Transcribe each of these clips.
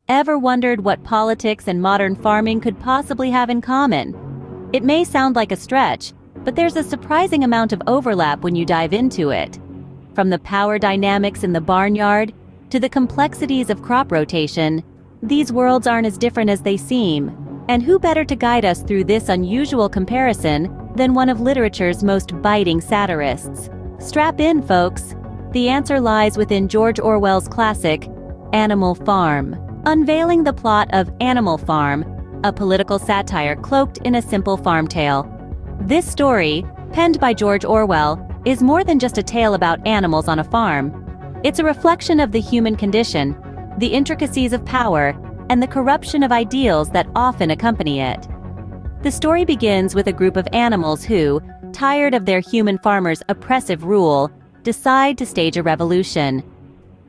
Ever wondered what politics and modern farming could possibly have in common? It may sound like a stretch, but there's a surprising amount of overlap when you dive into it. From the power dynamics in the barnyard to the complexities of crop rotation, these worlds aren't as different as they seem. And who better to guide us through this unusual comparison than one of literature's most biting satirists? Strap in, folks. The answer lies within George Orwell's classic, Animal Farm. Unveiling the plot of Animal Farm, a political satire cloaked in a simple farm tale. This story, penned by George Orwell, is more than just a tale about animals on a farm. It's a reflection of the human condition, the intricacies of power, and the corruption of ideals that often accompany it. The story begins with a group of animals who, tired of their human farmers' oppressive rule, decide to stage a revolution.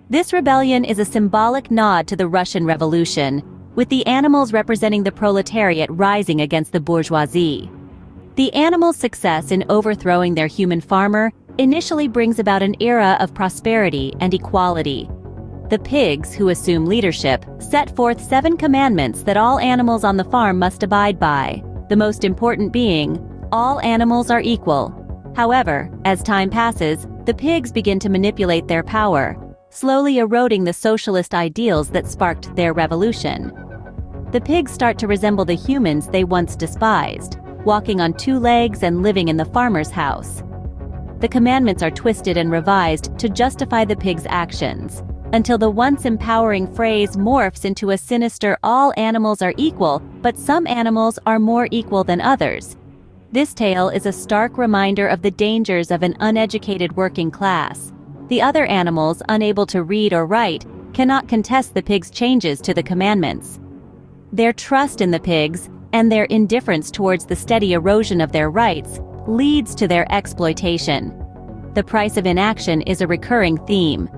This rebellion is a symbolic nod to the Russian Revolution, with the animals representing the proletariat rising against the bourgeoisie. The animals' success in overthrowing their human farmer initially brings about an era of prosperity and equality. The pigs, who assume leadership, set forth 7 commandments that all animals on the farm must abide by, the most important being, all animals are equal. However, as time passes, the pigs begin to manipulate their power, slowly eroding the socialist ideals that sparked their revolution. The pigs start to resemble the humans they once despised, walking on 2 legs and living in the farmer's house. The commandments are twisted and revised to justify the pigs' actions, until the once empowering phrase morphs into a sinister all animals are equal, but some animals are more equal than others. This tale is a stark reminder of the dangers of an uneducated working class. The other animals, unable to read or write, cannot contest the pigs' changes to the commandments. Their trust in the pigs, and their indifference towards the steady erosion of their rights, leads to their exploitation. The price of inaction is a recurring theme.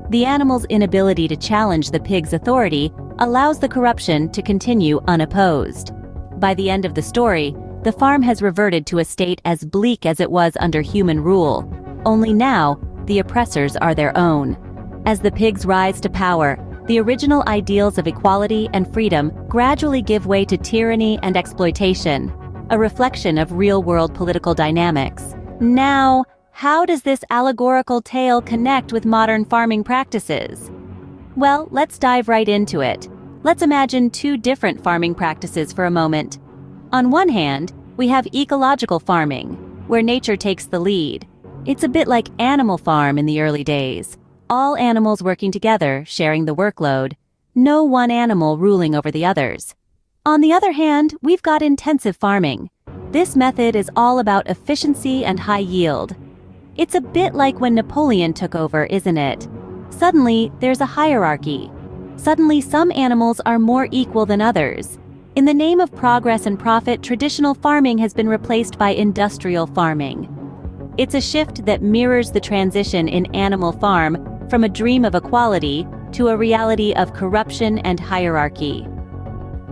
The animal's inability to challenge the pig's authority allows the corruption to continue unopposed. By the end of the story, the farm has reverted to a state as bleak as it was under human rule. Only now, the oppressors are their own. As the pigs rise to power, the original ideals of equality and freedom gradually give way to tyranny and exploitation, a reflection of real-world political dynamics. Now, how does this allegorical tale connect with modern farming practices? Well, let's dive right into it. Let's imagine 2 different farming practices for a moment. On one hand, we have ecological farming, where nature takes the lead. It's a bit like Animal Farm in the early days. All animals working together, sharing the workload. No one animal ruling over the others. On the other hand, we've got intensive farming. This method is all about efficiency and high yield. It's a bit like when Napoleon took over, isn't it? Suddenly, there's a hierarchy. Suddenly, some animals are more equal than others. In the name of progress and profit, traditional farming has been replaced by industrial farming. It's a shift that mirrors the transition in Animal Farm from a dream of equality to a reality of corruption and hierarchy.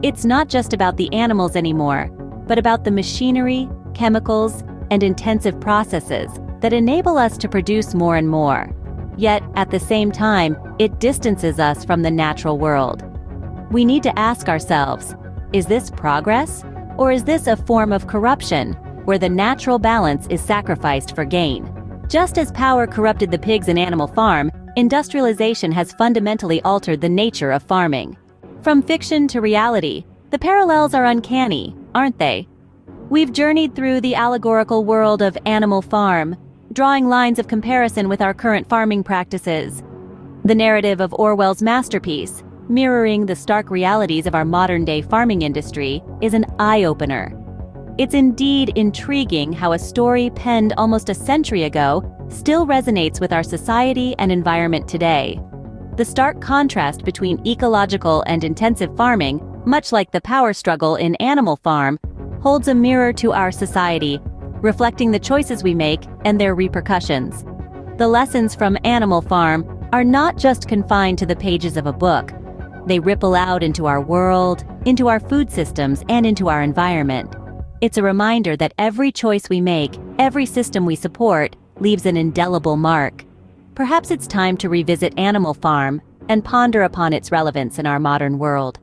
It's not just about the animals anymore, but about the machinery, chemicals, and intensive processes that enable us to produce more and more. Yet, at the same time, it distances us from the natural world. We need to ask ourselves, is this progress? Or is this a form of corruption, where the natural balance is sacrificed for gain? Just as power corrupted the pigs in Animal Farm, industrialization has fundamentally altered the nature of farming. From fiction to reality, the parallels are uncanny, aren't they? We've journeyed through the allegorical world of Animal Farm, drawing lines of comparison with our current farming practices. The narrative of Orwell's masterpiece, mirroring the stark realities of our modern-day farming industry, is an eye-opener. It's indeed intriguing how a story penned almost a century ago still resonates with our society and environment today. The stark contrast between ecological and intensive farming, much like the power struggle in Animal Farm, holds a mirror to our society, reflecting the choices we make and their repercussions. The lessons from Animal Farm are not just confined to the pages of a book. They ripple out into our world, into our food systems, and into our environment. It's a reminder that every choice we make, every system we support, leaves an indelible mark. Perhaps it's time to revisit Animal Farm, and ponder upon its relevance in our modern world.